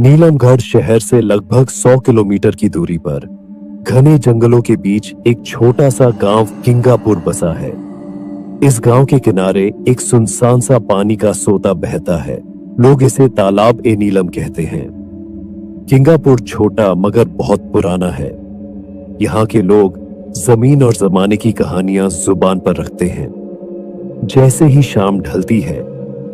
नीलमगढ़ शहर से लगभग 100 किलोमीटर की दूरी पर घने जंगलों के बीच एक छोटा सा गांव किंगापुर बसा है। इस गांव के किनारे एक सुनसान सा पानी का सोता बहता है। लोग इसे तालाब ए नीलम कहते हैं। किंगापुर छोटा मगर बहुत पुराना है। यहाँ के लोग जमीन और जमाने की कहानियां जुबान पर रखते हैं। जैसे ही शाम ढलती है,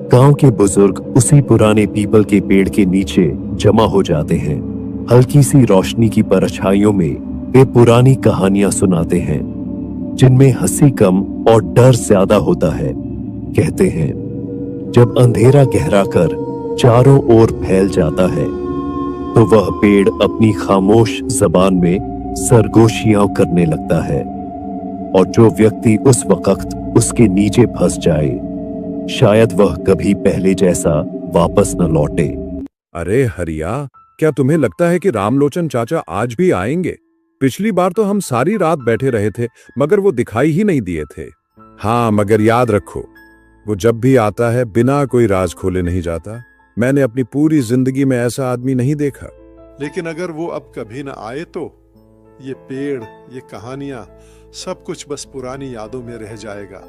गांव के बुजुर्ग उसी पुराने पीपल के पेड़ के नीचे जमा हो जाते हैं। हल्की सी रोशनी की परछाइयों में वे पुरानी कहानियां सुनाते हैं, जिनमें हंसी कम और डर ज्यादा होता है। कहते हैं, जब अंधेरा गहरा कर चारों ओर फैल जाता है, तो वह पेड़ अपनी खामोश जबान में सरगोशियां करने लगता है, और जो व्यक्ति उस वक्त उसके नीचे फंस जाए, शायद वह कभी पहले जैसा वापस न लौटे। अरे हरिया, क्या तुम्हें लगता है कि रामलोचन चाचा आज भी आएंगे? पिछली बार तो हम सारी रात बैठे रहे थे, मगर वो दिखाई ही नहीं दिए थे। हाँ, मगर याद रखो, वो जब भी आता है बिना कोई राज खोले नहीं जाता। मैंने अपनी पूरी जिंदगी में ऐसा आदमी नहीं देखा। लेकिन अगर वो अब कभी न आए तो ये पेड़, ये कहानियां, सब कुछ बस पुरानी यादों में रह जाएगा।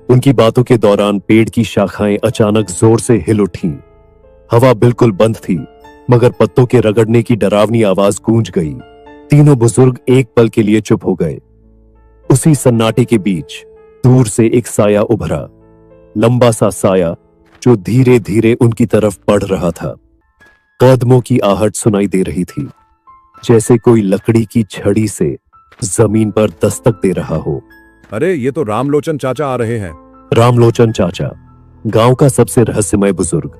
उनकी बातों के दौरान पेड़ की शाखाएं अचानक जोर से हिल उठीं। हवा बिल्कुल बंद थी, मगर पत्तों के रगड़ने की डरावनी आवाज गूंज गई। तीनों बुजुर्ग एक पल के लिए चुप हो गए। उसी सन्नाटे के बीच दूर से एक साया उभरा, लंबा सा साया जो धीरे धीरे उनकी तरफ बढ़ रहा था। कदमों की आहट सुनाई दे रही थी, जैसे कोई लकड़ी की छड़ी से जमीन पर दस्तक दे रहा हो। अरे, ये तो रामलोचन चाचा आ रहे हैं। रामलोचन चाचा, गांव का सबसे रहस्यमय बुजुर्ग।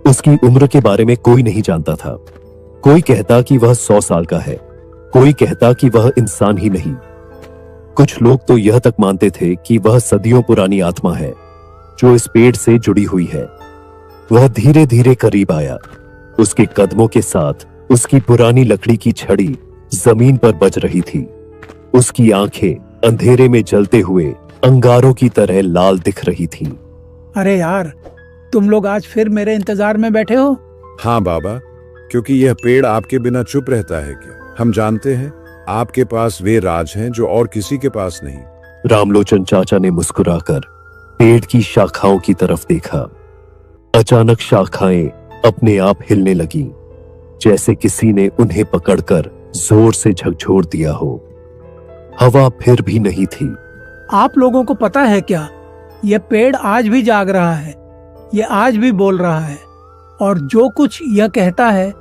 उसकी उम्र के बारे में कोई नहीं जानता था। कोई कहता कि वह 100 साल का है, कोई कहता कि वह इंसान ही नहीं। कुछ लोग तो यह तक मानते थे कि वह सदियों पुरानी आत्मा है, जो इस पेड़ से जुड़ी हुई है। वह धीरे धीरे करीब आया। उसके कदमों के साथ उसकी पुरानी लकड़ी की छड़ी जमीन पर बज रही थी। उसकी आंखें अंधेरे में जलते हुए अंगारों की तरह लाल दिख रही थीं। अरे यार, तुम लोग आज फिर मेरे इंतजार में बैठे हो? हाँ बाबा, क्योंकि यह पेड़ आपके बिना चुप रहता है क्या? हम जानते हैं आपके पास वे राज हैं जो और किसी के पास नहीं। रामलोचन चाचा ने मुस्कुराकर पेड़ की शाखाओं की तरफ देखा। अचानक शाखाएं अपने आप हिलने लगीं, जैसे किसी ने उन्हें पकड़कर जोर से झकझोर दिया हो। हवा फिर भी नहीं थी। आप लोगों को पता है क्या, यह पेड़ आज भी जाग रहा है, यह आज भी बोल रहा है, और जो कुछ यह कहता है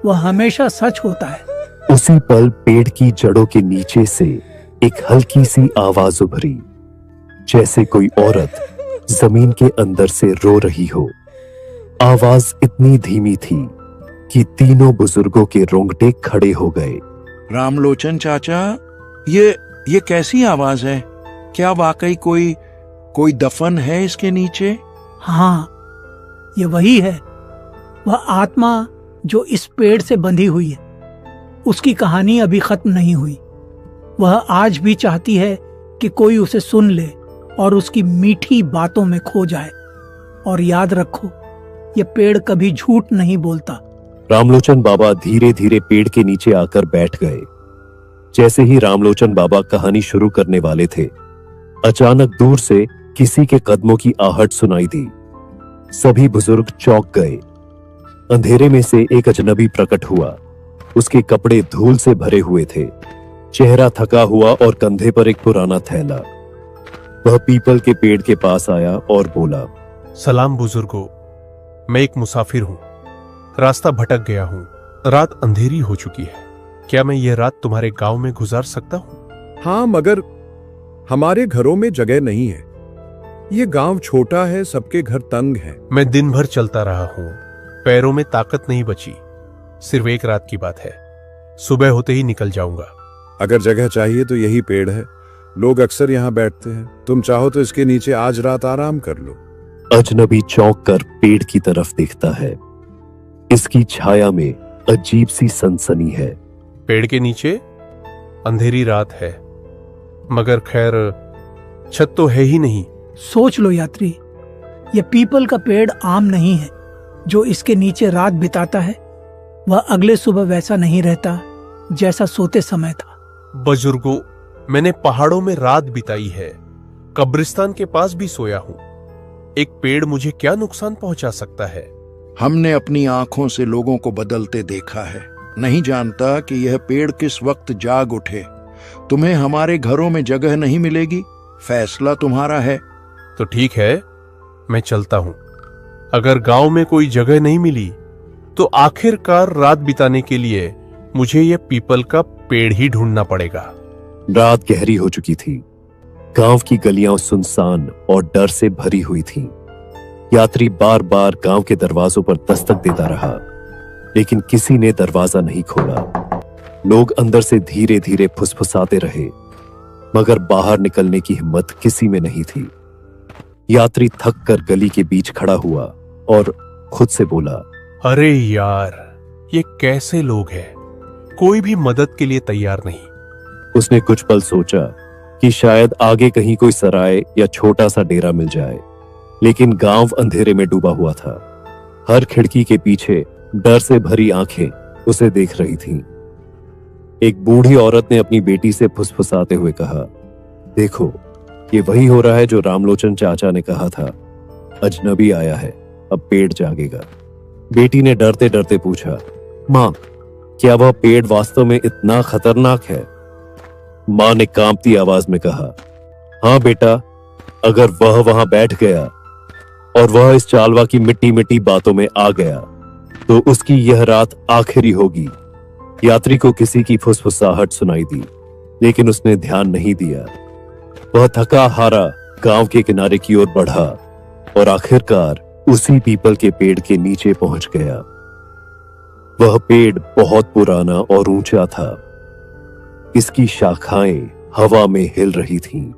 वह हमेशा सच होता है। उसी पल पेड़ की जड़ों के नीचे से एक हल्की सी आवाज उभरी, जैसे कोई औरत जमीन के अंदर से रो रही हो। आवाज इतनी धीमी थी कि तीनों बुजुर्गों के रोंगटे खड़े हो गए। रामलोचन चाचा, ये कैसी आवाज है? क्या वाकई कोई दफन है इसके नीचे? हाँ, ये वही है, वह आत्मा जो इस पेड़ से बंधी हुई है। उसकी कहानी अभी खत्म नहीं हुई। वह आज भी चाहती है कि कोई उसे सुन ले और उसकी मीठी बातों में खो जाए। और याद रखो, यह पेड़ कभी झूठ नहीं बोलता। रामलोचन बाबा धीरे धीरे पेड़ के नीचे आकर बैठ गए। जैसे ही रामलोचन बाबा कहानी शुरू करने वाले थे, अचानक दूर से किसी के कदमों की आहट सुनाई दी। सभी बुजुर्ग चौंक गए। अंधेरे में से एक अजनबी प्रकट हुआ। उसके कपड़े धूल से भरे हुए थे, चेहरा थका हुआ और कंधे पर एक पुराना थैला। वह पीपल के पेड़ के पास आया और बोला, सलाम बुजुर्गों, मैं एक मुसाफिर हूं, रास्ता भटक गया हूं। रात अंधेरी हो चुकी है। क्या मैं ये रात तुम्हारे गांव में गुजार सकता हूं? हाँ, मगर हमारे घरों में जगह नहीं है। ये गांव छोटा है, सबके घर तंग हैं। मैं दिन भर चलता रहा हूं, पैरों में ताकत नहीं बची। सिर्फ एक रात की बात है, सुबह होते ही निकल जाऊंगा। अगर जगह चाहिए तो यही पेड़ है, लोग अक्सर यहाँ बैठते हैं। तुम चाहो तो इसके नीचे आज रात आराम कर लो। अजनबी चौंक कर पेड़ की तरफ देखता है। इसकी छाया में अजीब सी सनसनी है। पेड़ के नीचे अंधेरी रात है, मगर खैर छत तो है ही नहीं। सोच लो यात्री, यह पीपल का पेड़ आम नहीं है जो इसके नीचे रात बिताता है। वह अगले सुबह वैसा नहीं रहता जैसा सोते समय था। बुजुर्गों, मैंने पहाड़ों में रात बिताई है, कब्रिस्तान के पास भी सोया हूं। एक पेड़ मुझे क्या नुकसान पहुंचा सकता है? हमने अपनी आंखों से लोगों को बदलते देखा है। नहीं जानता कि यह पेड़ किस वक्त जाग उठे। तुम्हें हमारे घरों में जगह नहीं मिलेगी, फैसला तुम्हारा है। तो ठीक है, मैं चलता हूं। अगर गांव में कोई जगह नहीं मिली तो आखिरकार रात बिताने के लिए मुझे यह पीपल का पेड़ ही ढूंढना पड़ेगा। रात गहरी हो चुकी थी। गांव की गलियां सुनसान और डर से भरी हुई थीं। यात्री बार बार गांव के दरवाजों पर दस्तक देता रहा, लेकिन किसी ने दरवाजा नहीं खोला। लोग अंदर से धीरे धीरे फुसफुसाते रहे, मगर बाहर निकलने की हिम्मत किसी में नहीं थी। यात्री थक कर गली के बीच खड़ा हुआ और खुद से बोला, अरे यार, ये कैसे लोग हैं? कोई भी मदद के लिए तैयार नहीं। उसने कुछ पल सोचा कि शायद आगे कहीं कोई सराय या छोटा सा डेरा मिल जाए, लेकिन गांव अंधेरे में डूबा हुआ था। हर खिड़की के पीछे डर से भरी आंखें उसे देख रही थीं। एक बूढ़ी औरत ने अपनी बेटी से फुसफुसाते हुए कहा, देखो, ये वही हो रहा है जो रामलोचन चाचा ने कहा था। अजनबी आया है, अब पेड़ जागेगा। बेटी ने डरते डरते पूछा, मां, क्या वह पेड़ वास्तव में इतना खतरनाक है? मां ने कांपती आवाज में कहा, हां बेटा, अगर वह वहां बैठ गया और वह इस चालवा की मिट्टी मिट्टी बातों में आ गया तो उसकी यह रात आखिरी होगी। यात्री को किसी की फुसफुसाहट सुनाई दी, लेकिन उसने ध्यान नहीं दिया। वह थका हारा गांव के किनारे की ओर बढ़ा और आखिरकार उसी पीपल के पेड़ के नीचे पहुंच गया। वह पेड़ बहुत पुराना और ऊंचा था। इसकी शाखाएं हवा में हिल रही थीं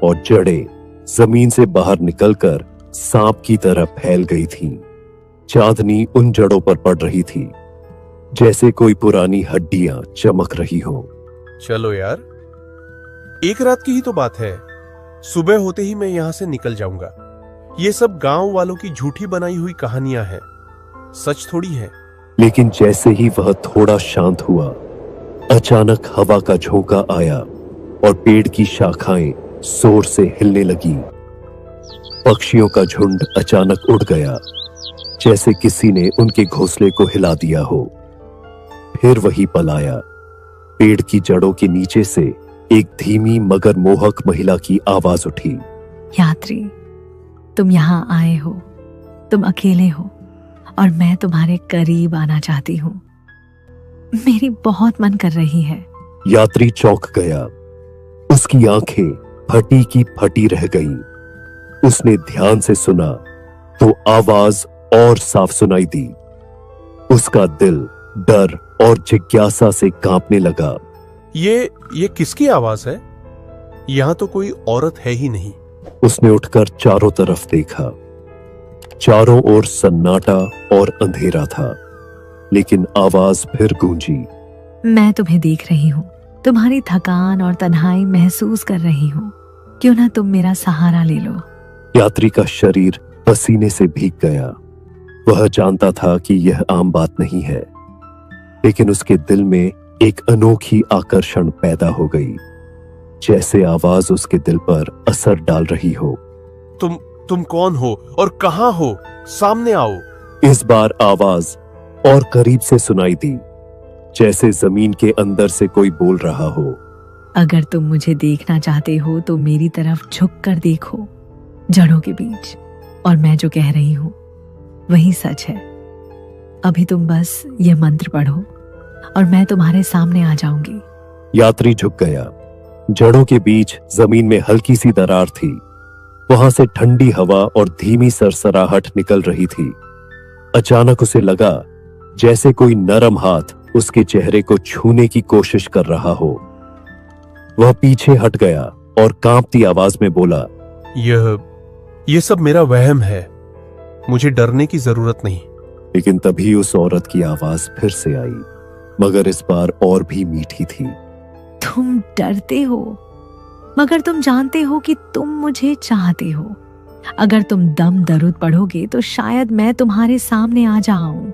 और जड़ें जमीन से बाहर निकलकर सांप की तरह फैल गई थीं। चांदनी उन जड़ों पर पड़ रही थी, जैसे कोई पुरानी हड्डियां चमक रही हो। चलो यार, एक रात की ही तो बात है। सुबह होते ही मैं यहां से निकल जाऊंगा। ये सब गांव वालों की झूठी बनाई हुई कहानियां हैं, सच थोड़ी है। लेकिन जैसे ही वह थोड़ा शांत हुआ, अचानक हवा का झोंका आया और पेड़ की शाखाएं जोर से हिलने लगी। पक्षियों का झुंड अचानक उड़ गया, जैसे किसी ने उनके घोंसले को हिला दिया हो। फिर वही पल आया। पेड़ की जड़ों के नीचे से एक धीमी मगर मोहक महिला की आवाज उठी, यात्री, तुम यहाँ आए हो। तुम अकेले हो और मैं तुम्हारे करीब आना चाहती हूँ। मेरी बहुत मन कर रही है। यात्री चौंक गया। उसकी आंखें फटी की फटी रह गईं। उसने ध्यान से सुना तो आवाज और साफ सुनाई दी। उसका दिल डर और जिज्ञासा से कांपने लगा। ये किसकी आवाज है? यहां तो कोई औरत है ही नहीं। उसने उठकर चारों तरफ देखा। चारों ओर सन्नाटा और अंधेरा था, लेकिन आवाज फिर गूंजी। मैं तुम्हें देख रही हूँ। तुम्हारी थकान और तन्हाई महसूस कर रही हूँ। क्यों ना तुम मेरा सहारा ले लो। यात्री का शरीर पसीने से भीग गया। वह जानता था कि यह आम बात नहीं है, लेकिन उसके दिल में एक अनोखी आकर्षण पैदा हो गई, जैसे आवाज उसके दिल पर असर डाल रही हो। तुम कौन हो और कहां हो? सामने आओ। इस बार आवाज और करीब से सुनाई दी, जैसे जमीन के अंदर से कोई बोल रहा हो। अगर तुम मुझे देखना चाहते हो तो मेरी तरफ झुक कर देखो, जड़ों के बीच, और मैं जो कह रही हूं वही सच है। अभी तुम बस ये मंत्र पढ़ो और मैं तुम्हारे सामने आ जाऊंगी। यात्री झुक गया। जड़ों के बीच जमीन में हल्की सी दरार थी। वहां से ठंडी हवा और धीमी सरसराहट निकल रही थी। अचानक उसे लगा जैसे कोई नरम हाथ उसके चेहरे को छूने की कोशिश कर रहा हो। वह पीछे हट गया और कांपती आवाज में बोला, यह सब मेरा वहम है। मुझे डरने की जरूरत नहीं। लेकिन तभी उस औरत की आवाज फिर से आई, मगर इस बार और भी मीठी थी। तुम डरते हो, मगर तुम जानते हो कि तुम मुझे चाहते हो। अगर तुम दम दरूद पढ़ोगे तो शायद मैं तुम्हारे सामने आ जाऊं।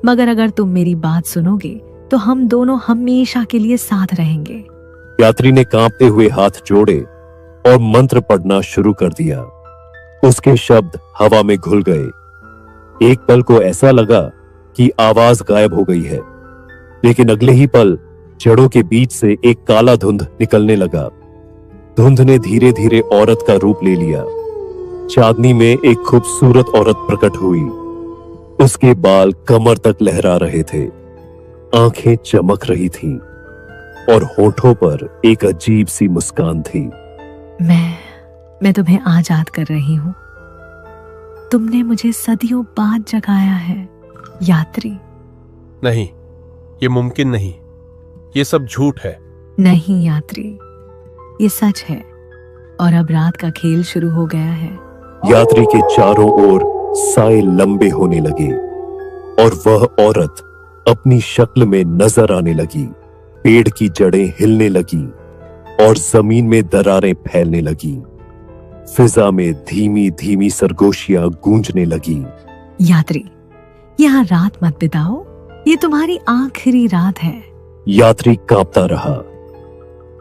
मगर अगर तुम मेरी बात सुनोगे तो हम दोनों हमेशा के लिए साथ रहेंगे। यात्री ने कांपते हुए हाथ जोड़े और मंत्र पढ़ना शुरू कर दिया। उसके शब्द हवा में घुल गए। एक पल को ऐसा लगा कि आवाज गायब हो गई है, लेकिन अगले ही पल जड़ों के बीच से एक काला धुंध निकलने लगा। धुंध ने धीरे धीरे औरत का रूप ले लिया। चांदनी में एक खूबसूरत औरत प्रकट हुई। उसके बाल कमर तक लहरा रहे थे, आंखें चमक रही थीं और होठों पर एक अजीब सी मुस्कान थी। मैं तुम्हें आज याद कर रही हूं। तुमने मुझे सदियों बाद जगाया है, यात्री। नहीं, ये मुमकिन नहीं, ये सब झूठ है। नहीं यात्री, ये सच है और अब रात का खेल शुरू हो गया है। यात्री के चारों ओर साए लंबे होने लगे और वह औरत अपनी शक्ल में नजर आने लगी। पेड़ की जड़ें हिलने लगी और जमीन में दरारें फैलने लगी। फिजा में धीमी धीमी सरगोशियां गूंजने लगी। यात्री, यहाँ रात मत बिताओ, ये तुम्हारी आखिरी रात है। यात्री कांपता रहा।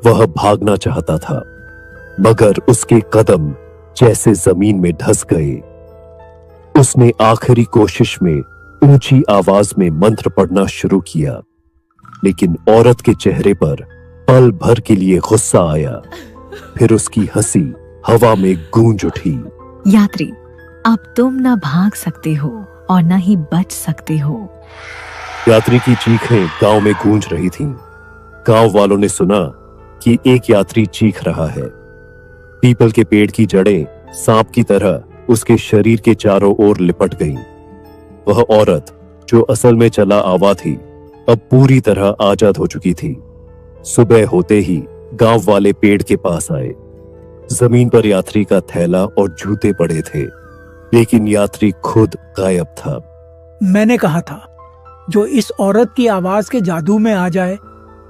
वह भागना चाहता था, मगर उसके कदम जैसे जमीन में धंस गए। उसने आखिरी कोशिश में ऊंची आवाज में मंत्र पढ़ना शुरू किया, लेकिन औरत के चेहरे पर पल भर के लिए गुस्सा आया। फिर उसकी हंसी हवा में गूंज उठी। यात्री, अब तुम न भाग सकते हो और न ही बच सकते हो। यात्री की चीखें गांव में गूंज रही थीं। गांव वालों ने सुना कि एक यात्री चीख रहा है। पीपल के पेड़ की जड़ें सांप की तरह उसके शरीर के चारों ओर लिपट गईं। वह औरत जो असल में चला आवा थी, अब पूरी तरह आजाद हो चुकी थी। सुबह होते ही गांव वाले पेड़ के पास आए। जमीन पर यात्री का थैला और जूते पड़े थे, लेकिन यात्री खुद गायब था। मैंने कहा था, जो इस औरत की आवाज के जादू में आ जाए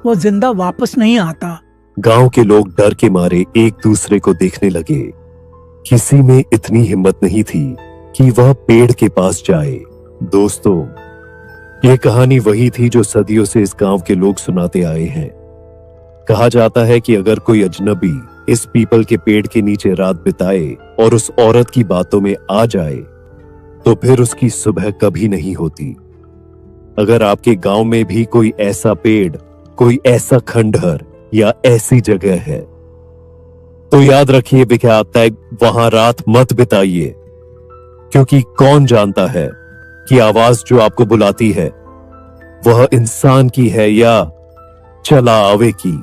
वो जिंदा वापस नहीं आता। गांव के लोग डर के मारे एक दूसरे को देखने लगे। किसी में इतनी हिम्मत नहीं थी कि वह पेड़ के पास जाए। दोस्तों, यह कहानी वही थी जो सदियों से इस गांव के लोग सुनाते आए हैं। कहा जाता है कि अगर कोई अजनबी इस पीपल के पेड़ के नीचे रात बिताए और उस औरत की बातों में आ जाए, तो फिर उसकी सुबह कभी नहीं होती। अगर आपके गांव में भी कोई ऐसा पेड़, कोई ऐसा खंडहर या ऐसी जगह है, तो याद रखिए विख्यात वहां रात मत बिताइए, क्योंकि कौन जानता है कि आवाज जो आपको बुलाती है वह इंसान की है या चला आवे की।